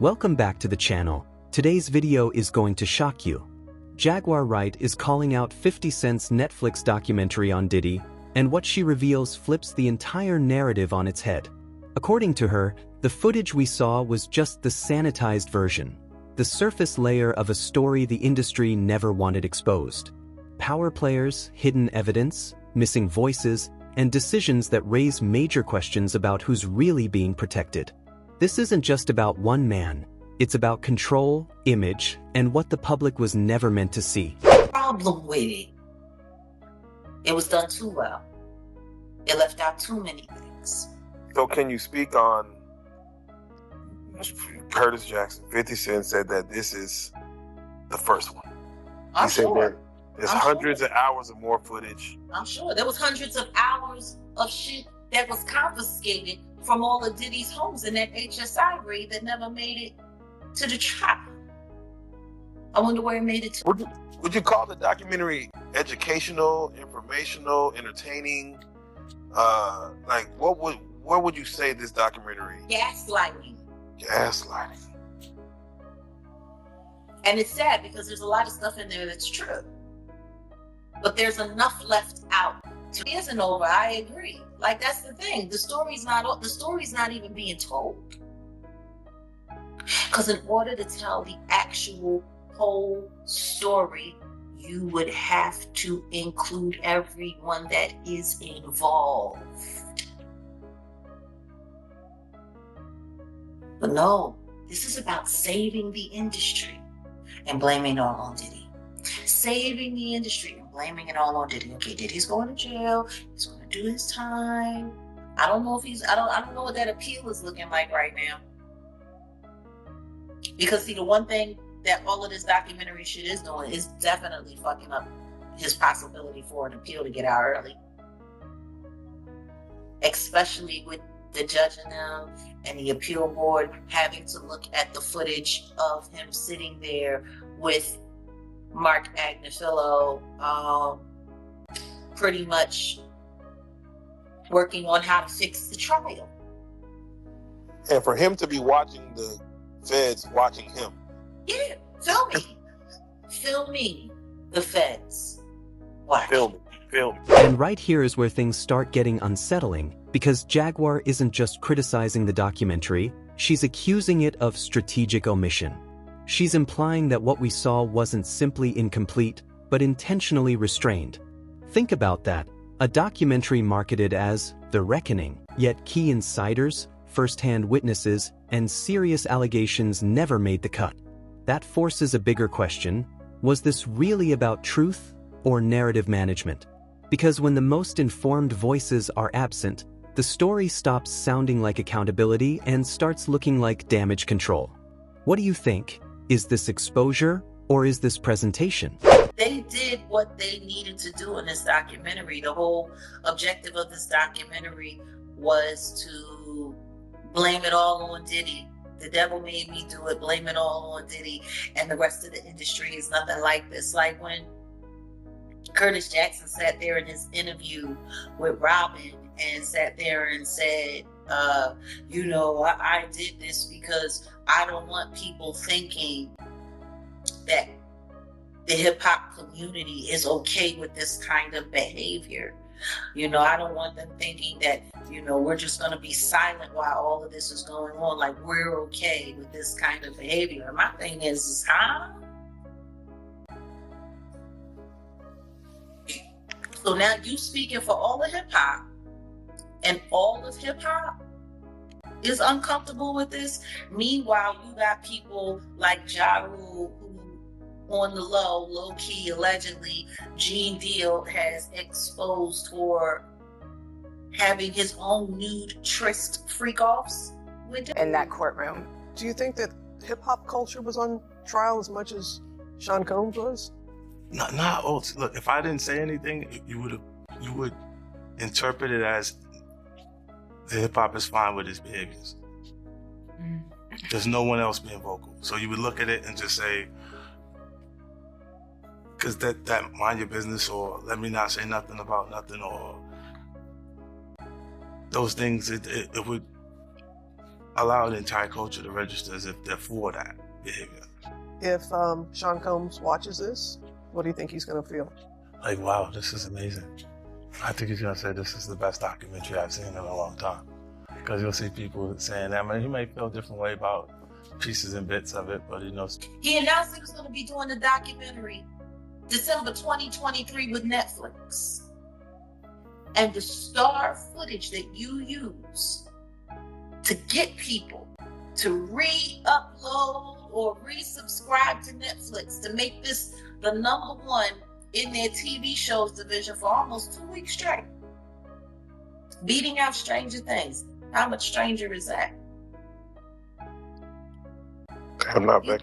Welcome back to the channel. Today's video is going to shock you. Jaguar Wright is calling out 50 Cent's Netflix documentary on Diddy, and what she reveals flips the entire narrative on its head. According to her, the footage we saw was just the sanitized version, the surface layer of a story the industry never wanted exposed. Power players, hidden evidence, missing voices, and decisions that raise major questions about who's really being protected. This isn't just about one man. It's about control, image, and what the public was never meant to see. Problem with it was done too well. It left out too many things. So can you speak on Curtis Jackson? 50 Cent said that this is the first one. I'm sure. That there's hundreds of hours of more footage. I'm sure. There was hundreds of hours of shit that was confiscated from all of Diddy's homes in that HSI raid that never made it to the trial. I wonder where it made it to. Would you call the documentary educational, informational, entertaining? What would you say this documentary? Gaslighting. Gaslighting. And it's sad because there's a lot of stuff in there that's true. But there's enough left out. It isn't over, I agree. Like, that's the thing. The story's not even being told. Because in order to tell the actual whole story, you would have to include everyone that is involved. But no, this is about saving the industry and blaming it all on Diddy. Saving the industry and blaming it all on Diddy. Okay, Diddy's going to jail. He's going to do his time. I don't know what that appeal is looking like right now. Because see, the one thing that all of this documentary shit is doing is definitely fucking up his possibility for an appeal to get out early. Especially with the judge and them and the appeal board having to look at the footage of him sitting there with Mark Agnifilo, pretty much working on how to fix the trial. And for him to be watching the feds watching him. Yeah, film me, the feds. Watch. Film. And right here is where things start getting unsettling, because Jaguar isn't just criticizing the documentary, she's accusing it of strategic omission. She's implying that what we saw wasn't simply incomplete, but intentionally restrained. Think about that. A documentary marketed as The Reckoning, yet key insiders, first-hand witnesses, and serious allegations never made the cut. That forces a bigger question. Was this really about truth or narrative management? Because when the most informed voices are absent, the story stops sounding like accountability and starts looking like damage control. What do you think? Is this exposure or is this presentation? They did what they needed to do in this documentary. The whole objective of this documentary was to blame it all on Diddy. The devil made me do it, blame it all on Diddy. And the rest of the industry is nothing like this. Like when Curtis Jackson sat there in his interview with Robin and sat there and said, I did this because I don't want people thinking that the hip hop community is okay with this kind of behavior. I don't want them thinking that, we're just going to be silent while all of this is going on. Like, we're okay with this kind of behavior. And my thing is, So now you speaking for all of hip hop, and all of hip hop is uncomfortable with this. Meanwhile, you got people like Ja Rule who, on the low key, allegedly, Gene Deal has exposed for having his own nude tryst freak-offs with him. In that courtroom. Do you think that hip-hop culture was on trial as much as Sean Combs was? Not all. Look, if I didn't say anything, you would interpret it as the hip hop is fine with his behaviors. There's no one else being vocal, so you would look at it and just say, because that mind your business, or let me not say nothing about nothing, or those things. It would. allow the entire culture to register as if they're for that behavior. If Sean Combs watches this, what do you think he's going to feel? Like, wow, this is amazing. I think he's going to say this is the best documentary I've seen in a long time. Because you'll see people saying that. I mean, he may feel a different way about pieces and bits of it, but he knows. He announced he was going to be doing the documentary December 2023 with Netflix. And the star footage that you use to get people to re-upload or resubscribe to Netflix to make this the #1 in their TV shows division for almost 2 weeks straight. Beating out Stranger Things. How much stranger is that? I'm not back.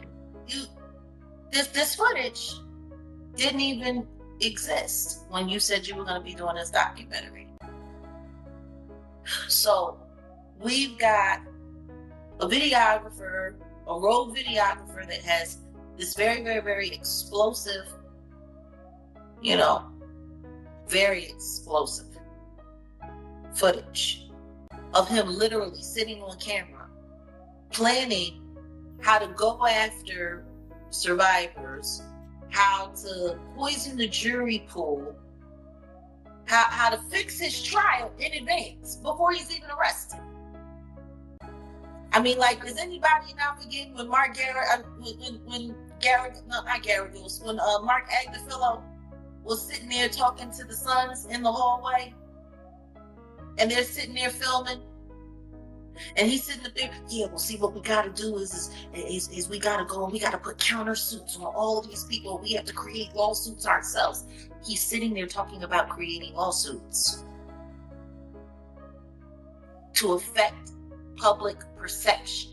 This footage didn't even exist when you said you were going to be doing this documentary. So we've got a videographer, a road videographer that has this very, very, very explosive, very explosive footage of him literally sitting on camera, planning how to go after survivors, how to poison the jury pool, how to fix his trial in advance before he's even arrested. I mean, like, is anybody now forgetting when Mark Agdefillo was sitting there talking to the sons in the hallway, and they're sitting there filming, and he's sitting up there, well, see, what we gotta do is we gotta go and we gotta put countersuits on all of these people. We have to create lawsuits ourselves. He's sitting there talking about creating lawsuits to affect public perception.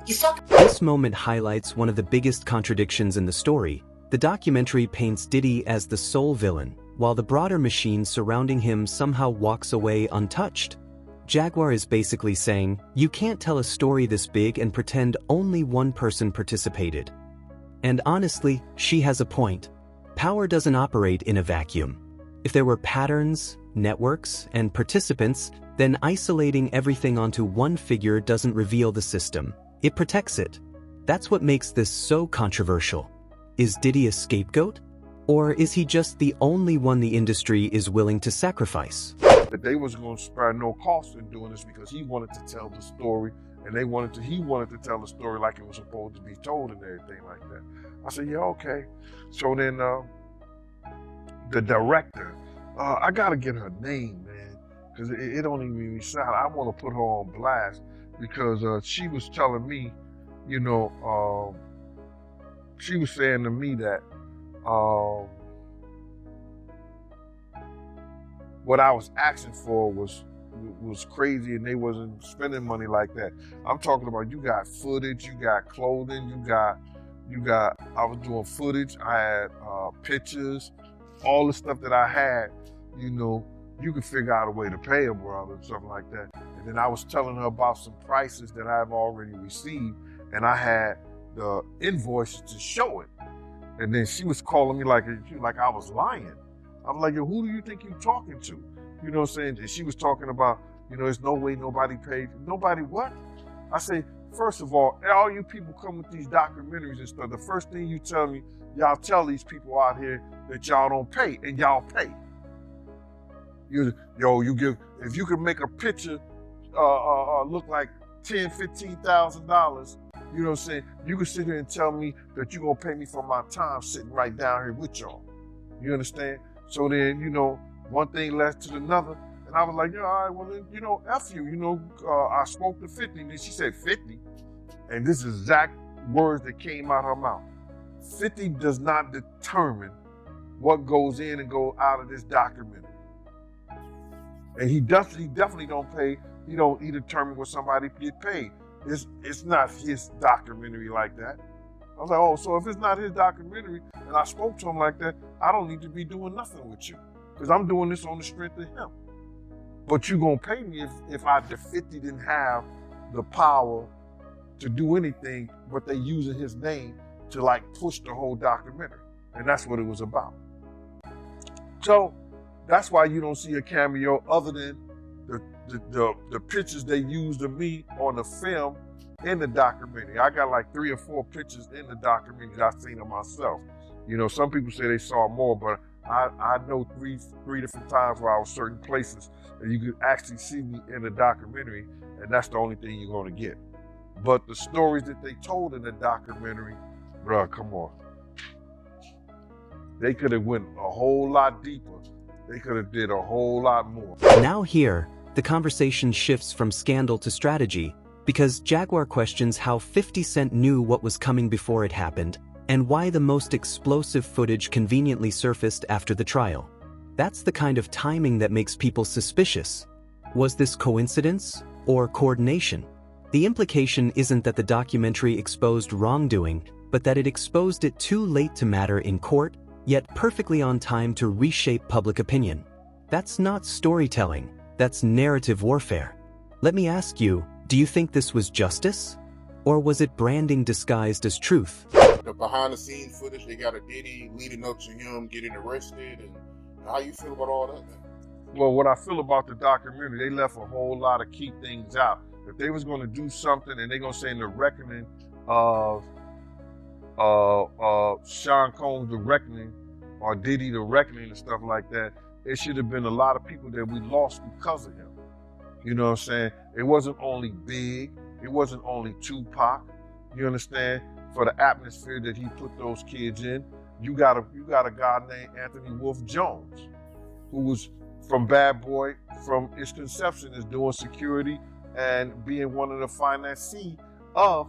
This moment highlights one of the biggest contradictions in the story. The documentary paints Diddy as the sole villain, while the broader machine surrounding him somehow walks away untouched. Jaguar is basically saying, you can't tell a story this big and pretend only one person participated. And honestly, she has a point. Power doesn't operate in a vacuum. If there were patterns, networks, and participants, then isolating everything onto one figure doesn't reveal the system. It protects it. That's what makes this so controversial. Is Diddy a scapegoat? Or is he just the only one the industry is willing to sacrifice? That they was going to spare no cost in doing this because he wanted to tell the story, and he wanted to tell the story like it was supposed to be told and everything like that. I said, yeah, okay. So then the director, I got to get her name, man, because it don't even sound. I want to put her on blast because she was telling me, she was saying to me that what I was asking for was crazy, and they wasn't spending money like that. I'm talking about, you got footage, you got clothing, you got. I was doing footage. I had pictures, all the stuff that I had. You could figure out a way to pay them, brother, and something like that. And then I was telling her about some prices that I've already received, and I had the invoices to show it. And then she was calling me like I was lying. I'm like, yo, who do you think you're talking to? You know what I'm saying? And she was talking about, there's no way nobody paid. Nobody what? I say, first of all you people come with these documentaries and stuff, the first thing you tell me, y'all tell these people out here that y'all don't pay, and y'all pay. You give, if you can make a picture look like $10,000, $15,000, you know what I'm saying? You can sit here and tell me that you're going to pay me for my time sitting right down here with y'all. You understand? So then, one thing led to another. And I was like, all right, well, then, F you. I spoke to 50. And then she said, 50? And this is exact words that came out her mouth. 50 does not determine what goes in and goes out of this documentary. And he definitely don't pay. He determine what somebody get paid. It's not his documentary like that. I was like, oh, so if it's not his documentary and I spoke to him like that, I don't need to be doing nothing with you because I'm doing this on the strength of him. But you gonna pay me if the 50 didn't have the power to do anything, but they using his name to like push the whole documentary. And that's what it was about. So that's why you don't see a cameo other than the pictures they used of me on the film in the documentary. I got like 3 or 4 pictures in the documentary that I've seen of myself. You know, some people say they saw more, but I know three different times where I was certain places and you could actually see me in the documentary, and that's the only thing you're gonna get. But the stories that they told in the documentary, bruh, come on. They could have went a whole lot deeper. They could have did a whole lot more. Now here, the conversation shifts from scandal to strategy, because Jaguar questions how 50 Cent knew what was coming before it happened, and why the most explosive footage conveniently surfaced after the trial. That's the kind of timing that makes people suspicious. Was this coincidence or coordination? The implication isn't that the documentary exposed wrongdoing, but that it exposed it too late to matter in court, yet perfectly on time to reshape public opinion. That's not storytelling, that's narrative warfare. Let me ask you, do you think this was justice? Or was it branding disguised as truth? The behind the scenes footage, they got a Diddy leading up to him getting arrested, and how you feel about all that? Well, what I feel about the documentary, they left a whole lot of key things out. If they was gonna do something and they're gonna say in the reckoning of Sean Combs, the reckoning, or Diddy, the reckoning and stuff like that, it should have been a lot of people that we lost because of him. You know what I'm saying? It wasn't only Big, it wasn't only Tupac, you understand? For the atmosphere that he put those kids in, you got a guy named Anthony Wolf Jones, who was from Bad Boy, from its conception, is doing security and being one of the financiers of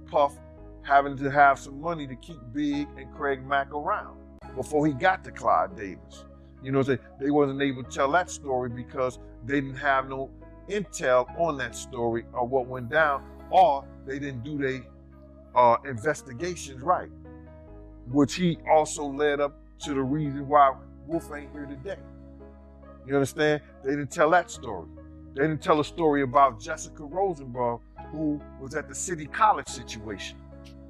Puff having to have some money to keep Big and Craig Mack around before he got to Clyde Davis. You know what I'm saying? They wasn't able to tell that story because they didn't have no intel on that story or what went down, or they didn't do their investigations right, which he also led up to the reason why Wolf ain't here today. You understand? They didn't tell that story. They didn't tell a story about Jessica Rosenbaum, who was at the City College situation.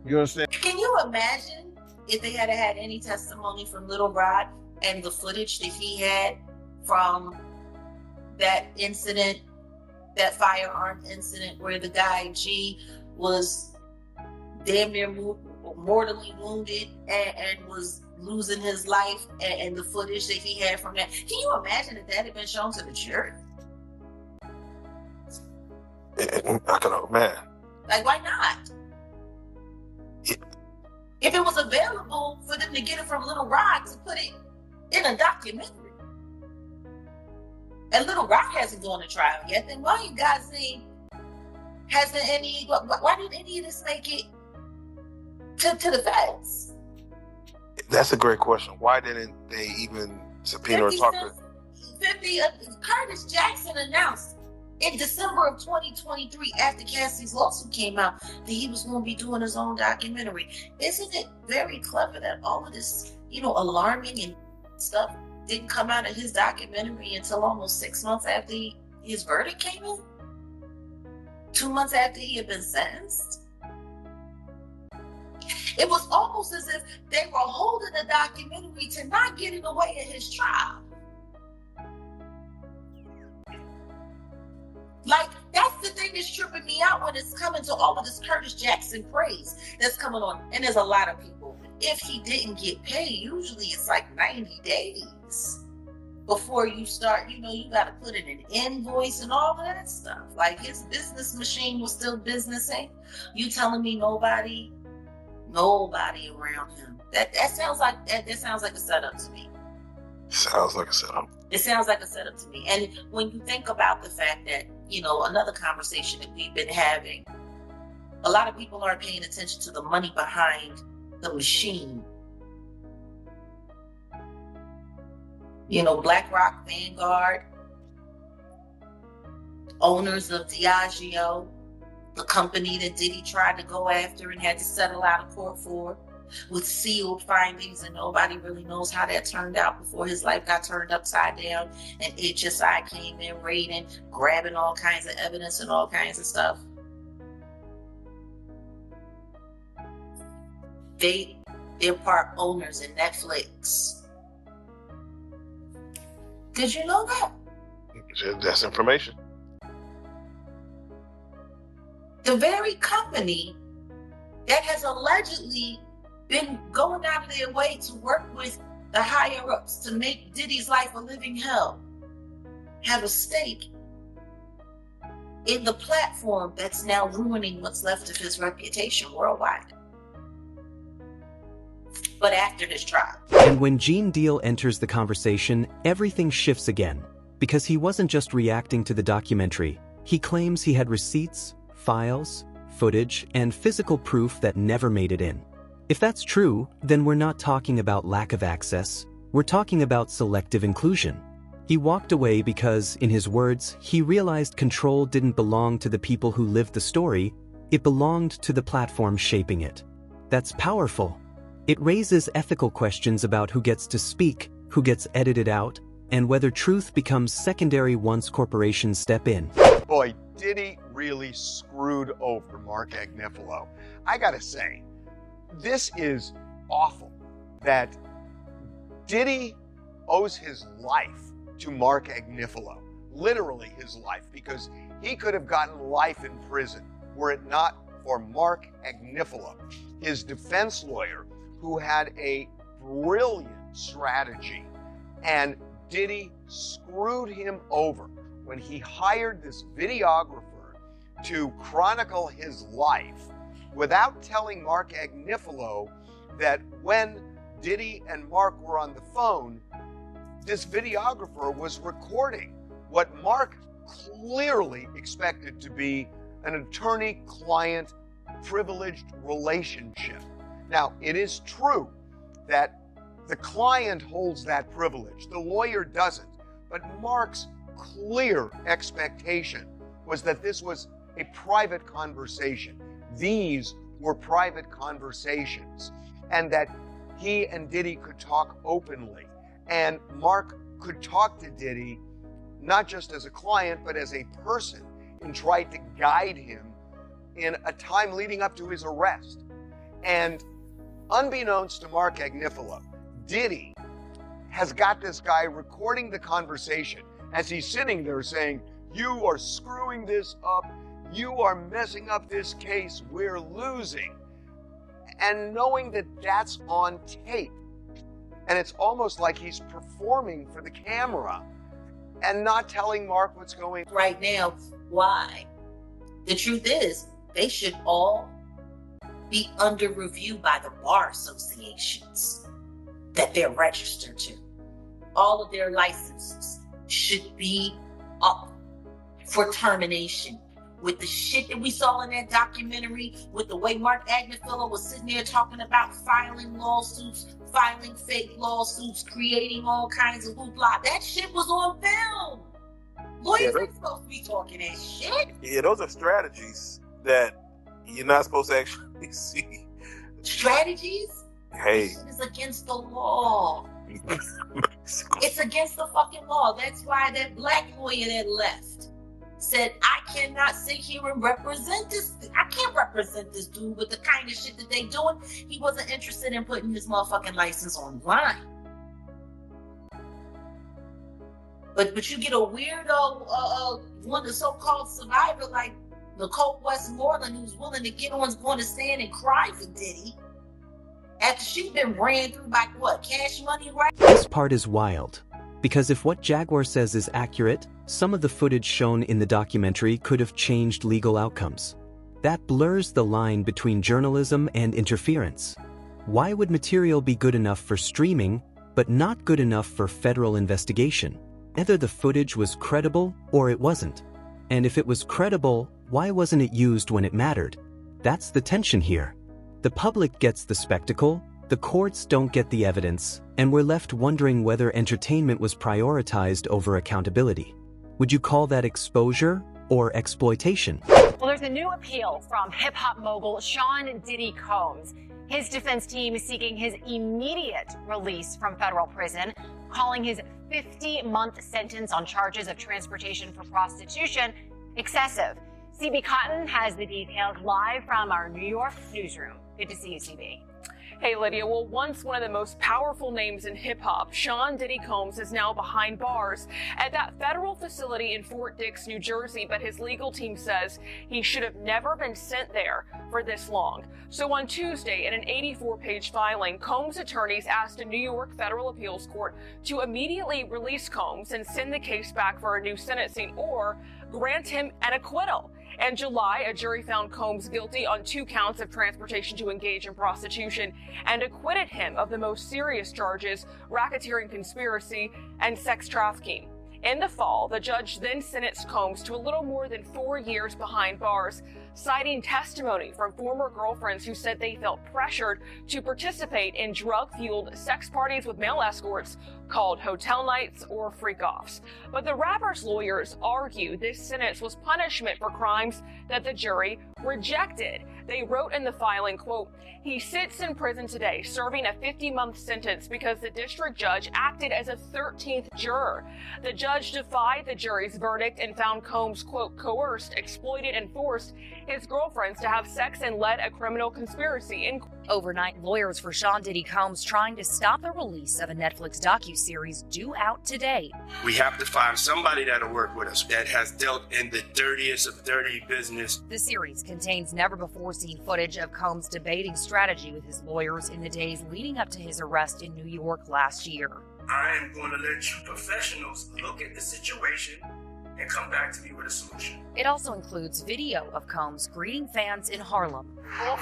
You understand? Can you imagine if they had had any testimony from Little Rod and the footage that he had from that incident, that firearm incident where the guy G was damn near mortally wounded and was losing his life, and the footage that he had from that? Can you imagine if that had been shown to the jury? I can, man. Like, why not? Yeah. If it was available for them to get it from Little Rod to put it in a documentary, and Little Rod hasn't gone to trial yet, then why you guys ain't, why didn't any of this make it to the feds? That's a great question. Why didn't they even subpoena or talk to? Curtis Jackson announced in December of 2023, after Cassie's lawsuit came out, that he was going to be doing his own documentary. Isn't it very clever that all of this, alarming and stuff didn't come out of his documentary until almost 6 months after his verdict came in? 2 months after he had been sentenced? It was almost as if they were holding the documentary to not get in the way of his trial. Like, that's the thing that's tripping me out when it's coming to all of this Curtis Jackson praise that's coming on. And there's a lot of people. If he didn't get paid, usually it's like 90 days before you start, you got to put in an invoice and all of that stuff. Like, his business machine was still businessing. You telling me nobody around him. That sounds like a setup to me. Sounds like a setup. It sounds like a setup to me. And when you think about the fact that, another conversation that we've been having, a lot of people aren't paying attention to the money behind the machine. BlackRock, Vanguard, owners of Diageo, the company that Diddy tried to go after and had to settle out of court for, with sealed findings, and nobody really knows how that turned out before his life got turned upside down and HSI came in raiding, grabbing all kinds of evidence and all kinds of stuff. They're part owners in Netflix. Did you know that? That's information. The very company that has allegedly been going out of their way to work with the higher ups to make Diddy's life a living hell have a stake in the platform that's now ruining what's left of his reputation worldwide. But after this trial. And when Gene Deal enters the conversation, everything shifts again. Because he wasn't just reacting to the documentary, he claims he had receipts, files, footage, and physical proof that never made it in. If that's true, then we're not talking about lack of access, we're talking about selective inclusion. He walked away because, in his words, he realized control didn't belong to the people who lived the story, it belonged to the platform shaping it. That's powerful. It raises ethical questions about who gets to speak, who gets edited out, and whether truth becomes secondary once corporations step in. Boy, Diddy really screwed over Mark Agnifilo. I gotta say, this is awful that Diddy owes his life to Mark Agnifilo, literally his life, because he could have gotten life in prison were it not for Mark Agnifilo, his defense lawyer, who had a brilliant strategy. And Diddy screwed him over when he hired this videographer to chronicle his life without telling Mark Agnifilo that when Diddy and Mark were on the phone, this videographer was recording what Mark clearly expected to be an attorney-client privileged relationship. Now, it is true that the client holds that privilege, the lawyer doesn't, but Mark's clear expectation was that this was a private conversation. These were private conversations, and that he and Diddy could talk openly, and Mark could talk to Diddy not just as a client, but as a person, and tried to guide him in a time leading up to his arrest. And unbeknownst to Mark Agnifilo, Diddy has got this guy recording the conversation as he's sitting there saying, "You are screwing this up. You are messing up this case. We're losing." And knowing that that's on tape. And it's almost like he's performing for the camera and not telling Mark what's going on. Right now, why? The truth is, they should all be under review by the bar associations that they're registered to. All of their licenses should be up for termination. With the shit that we saw in that documentary, with the way Mark Agnifilo was sitting there talking about filing lawsuits, filing fake lawsuits, creating all kinds of hoopla, that shit was on film. Lawyers ain't supposed to be talking that shit. Yeah, those are strategies that you're not supposed to actually see. Strategies? Hey. This shit is against the law. It's against the fucking law. That's why that black lawyer that left said, I cannot sit here and represent this. I can't represent this dude with the kind of shit that they doing. He wasn't interested in putting his motherfucking license online. But you get a weirdo, one the so-called survivor like Nicole Westmoreland, who's willing to get on the stand and cry for Diddy after she's been ran through by what, Cash Money, right? This part is wild. Because if what Jaguar says is accurate, some of the footage shown in the documentary could have changed legal outcomes. That blurs the line between journalism and interference. Why would material be good enough for streaming, but not good enough for federal investigation? Either the footage was credible or it wasn't. And if it was credible, why wasn't it used when it mattered? That's the tension here. The public gets the spectacle, the courts don't get the evidence, and we're left wondering whether entertainment was prioritized over accountability. Would you call that exposure or exploitation? Well, there's a new appeal from hip-hop mogul Cent Diddy Combs. His defense team is seeking his immediate release from federal prison, calling his 50-month sentence on charges of transportation for prostitution excessive. CB Cotton has the details live from our New York newsroom. Good to see you, CB. Hey, Lydia. Well, once one of the most powerful names in hip-hop, Cent Diddy Combs is now behind bars at that federal facility in Fort Dix, New Jersey, but his legal team says he should have never been sent there for this long. So on Tuesday, in an 84-page filing, Combs' attorneys asked a New York federal appeals court to immediately release Combs and send the case back for a new sentencing or grant him an acquittal. In July, a jury found Combs guilty on 2 counts of transportation to engage in prostitution and acquitted him of the most serious charges, racketeering conspiracy and sex trafficking. In the fall, the judge then sentenced Combs to a little more than 4 years behind bars, citing testimony from former girlfriends who said they felt pressured to participate in drug-fueled sex parties with male escorts called hotel nights or freak-offs. But the rapper's lawyers argue this sentence was punishment for crimes that the jury rejected. They wrote in the filing, quote, "He sits in prison today serving a 50-month sentence because the district judge acted as a 13th juror. The judge defied the jury's verdict and found Combs, quote, coerced, exploited, and forced his girlfriends to have sex and led a criminal conspiracy." Overnight, lawyers for Cent Diddy Combs trying to stop the release of a Netflix docuseries due out today. We have to find somebody that'll work with us that has dealt in the dirtiest of dirty business. The series contains never-before-seen footage of Combs debating strategy with his lawyers in the days leading up to his arrest in New York last year. I am going to let you professionals look at the situation and come back to me with a solution. It also includes video of Combs greeting fans in Harlem. I'll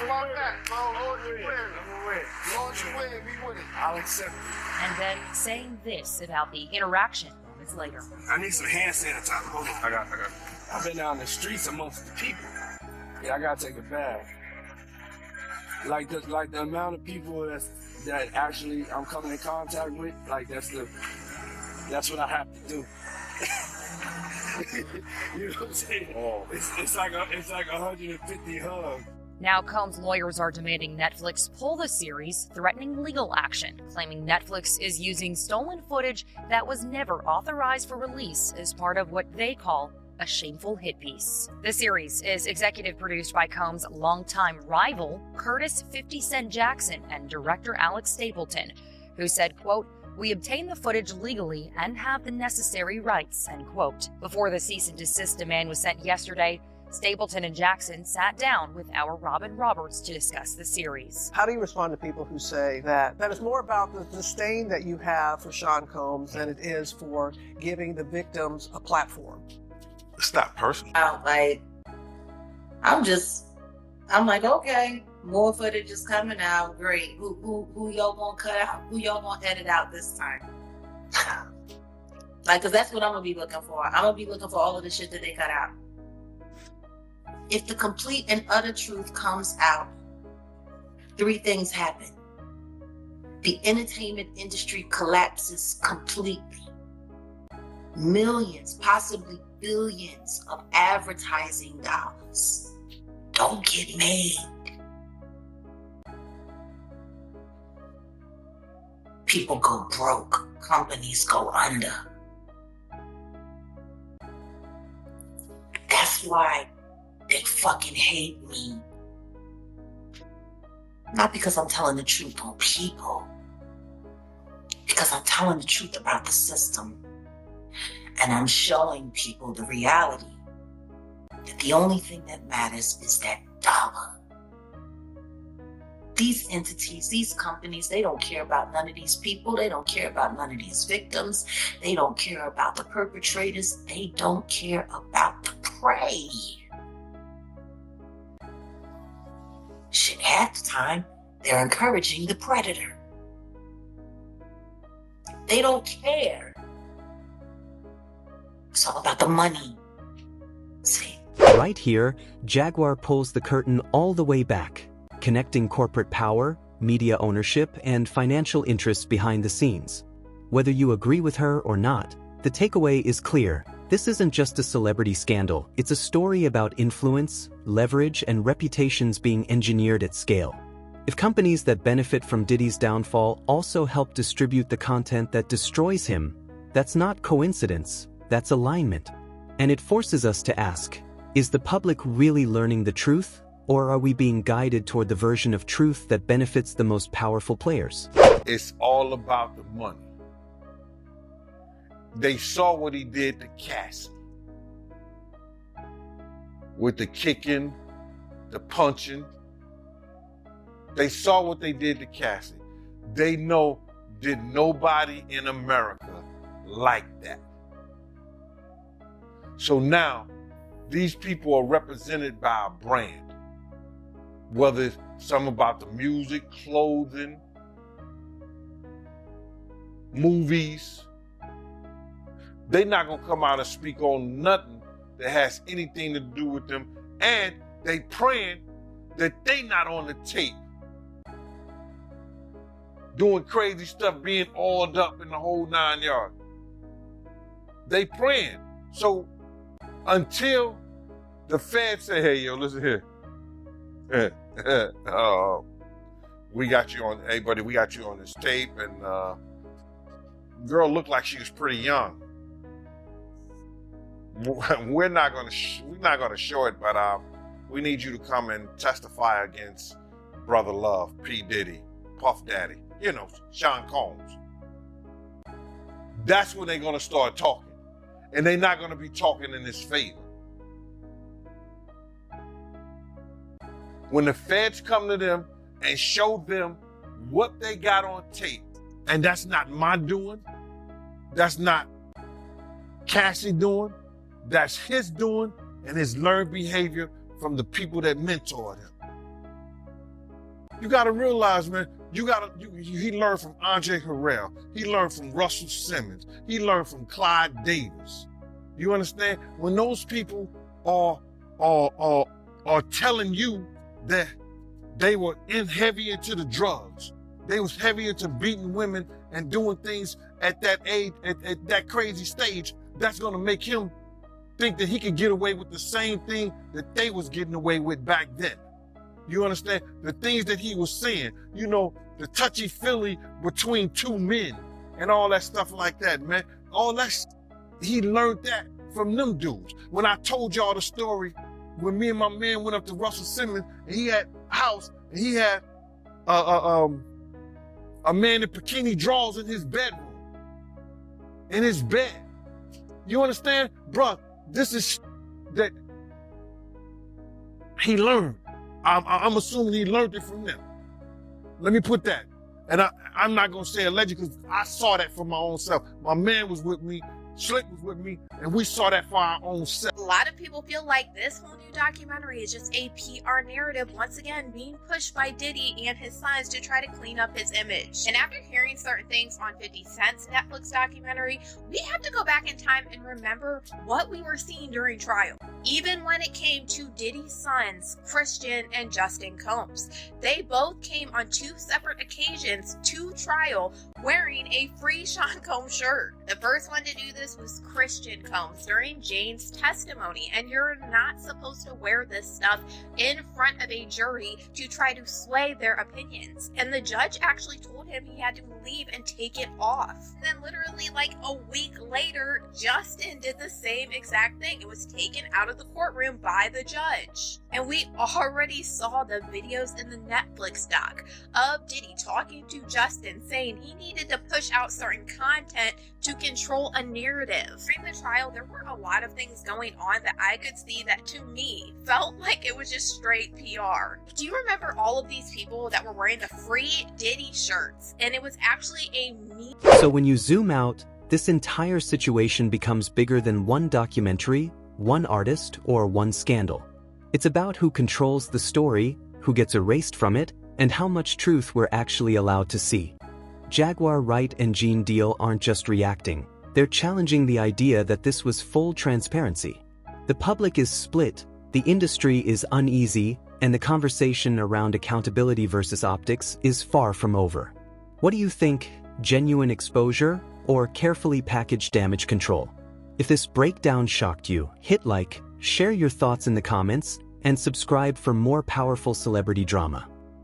accept it. And then saying this about the interaction moments later. I need some hand sanitizer. Hold on. I got it. I've been down the streets amongst the people. Yeah, I gotta take a bath. Like the amount of people that actually I'm coming in contact with, like that's what I have to do. You know what I'm saying? Oh. It's like 150 hugs. Now Combs' lawyers are demanding Netflix pull the series, threatening legal action, claiming Netflix is using stolen footage that was never authorized for release as part of what they call a shameful hit piece. The series is executive produced by Combs' longtime rival, Curtis 50 Cent Jackson, and director Alex Stapleton, who said, quote, "We obtained the footage legally and have the necessary rights," end quote. Before the cease and desist demand was sent yesterday, Stapleton and Jackson sat down with our Robin Roberts to discuss the series. How do you respond to people who say that it's more about the disdain that you have for Sean Combs than it is for giving the victims a platform? It's not personal. I'm like, okay, more footage is coming out. Great. Who y'all gonna cut out? Who y'all gonna edit out this time? Like, cause that's what I'm gonna be looking for. I'm gonna be looking for all of the shit that they cut out. If the complete and utter truth comes out, 3 things happen. The entertainment industry collapses completely. Millions, possibly billions of advertising dollars don't get made. People go broke. Companies go under. That's why they fucking hate me. Not because I'm telling the truth on people. Because I'm telling the truth about the system. And I'm showing people the reality that the only thing that matters is that dollar. These entities, these companies, they don't care about none of these people. They don't care about none of these victims. They don't care about the perpetrators. They don't care about the prey. Shit, half the time, they're encouraging the predator. They don't care. It's all about the money. See? Right here, Jaguar pulls the curtain all the way back, connecting corporate power, media ownership, and financial interests behind the scenes. Whether you agree with her or not, the takeaway is clear. This isn't just a celebrity scandal, it's a story about influence, leverage, and reputations being engineered at scale. If companies that benefit from Diddy's downfall also help distribute the content that destroys him, that's not coincidence, that's alignment. And it forces us to ask, is the public really learning the truth, or are we being guided toward the version of truth that benefits the most powerful players? It's all about the money. They saw what he did to Cassie. With the kicking, the punching. They saw what they did to Cassie. They know did nobody in America like that. So now, these people are represented by a brand. Whether it's some about the music, clothing, movies. They're not gonna come out and speak on nothing that has anything to do with them. And they praying that they not on the tape doing crazy stuff, being oiled up in the whole 9 yards. They praying. So until the feds say, hey, yo, listen here. We got you on, hey, buddy, we got you on this tape. And girl looked like she was pretty young. We're not gonna show it, but we need you to come and testify against Brother Love, P. Diddy, Puff Daddy, you know, Sean Combs. That's when they're gonna start talking. And they're not gonna be talking in his favor. When the feds come to them and show them what they got on tape, and that's not my doing, that's not Cassie doing, that's his doing and his learned behavior from the people that mentored him. You gotta realize, man, he learned from Andre Harrell. He learned from Russell Simmons. He learned from Clyde Davis. You understand? When those people are telling you that they were heavy into the drugs, they was heavy into beating women and doing things at that age, at that crazy stage, that's gonna make him think that he could get away with the same thing that they was getting away with back then. You understand? The things that he was saying, you know, the touchy-feely between two men and all that stuff like that, man. All that, he learned that from them dudes. When I told y'all the story, when me and my man went up to Russell Simmons, and he had a house, and he had a man in bikini drawers in his bedroom. In his bed. You understand? Bruh, this is that he learned. I'm assuming he learned it from them. Let me put that. And I'm not going to say alleged because I saw that for my own self. My man was with me. Slick was with me, and we saw that for our own self. A lot of people feel like this whole new documentary is just a PR narrative, once again being pushed by Diddy and his sons to try to clean up his image. And after hearing certain things on 50 Cent's Netflix documentary, we have to go back in time and remember what we were seeing during trial. Even when it came to Diddy's sons, Christian and Justin Combs, they both came on 2 separate occasions to trial wearing a free Sean Combs shirt. The first one to do this was Christian Combs during Jane's testimony, and you're not supposed to wear this stuff in front of a jury to try to sway their opinions. And the judge actually told him he had to leave and take it off. And then literally like a week later, Justin did the same exact thing. It was taken out of the courtroom by the judge. And we already saw the videos in the Netflix doc of Diddy talking to Justin, saying he needed to push out certain content to control a narrative. During the trial, there were a lot of things going on that I could see that to me felt like it was just straight PR. Do you remember all of these people that were wearing the free Diddy shirts? And it was actually a meme. So when you zoom out, this entire situation becomes bigger than one documentary, one artist, or one scandal. It's about who controls the story, who gets erased from it, and how much truth we're actually allowed to see. Jaguar Wright and Gene Deal aren't just reacting, they're challenging the idea that this was full transparency. The public is split, the industry is uneasy, and the conversation around accountability versus optics is far from over. What do you think, genuine exposure or carefully packaged damage control? If this breakdown shocked you, hit like, share your thoughts in the comments, and subscribe for more powerful celebrity drama.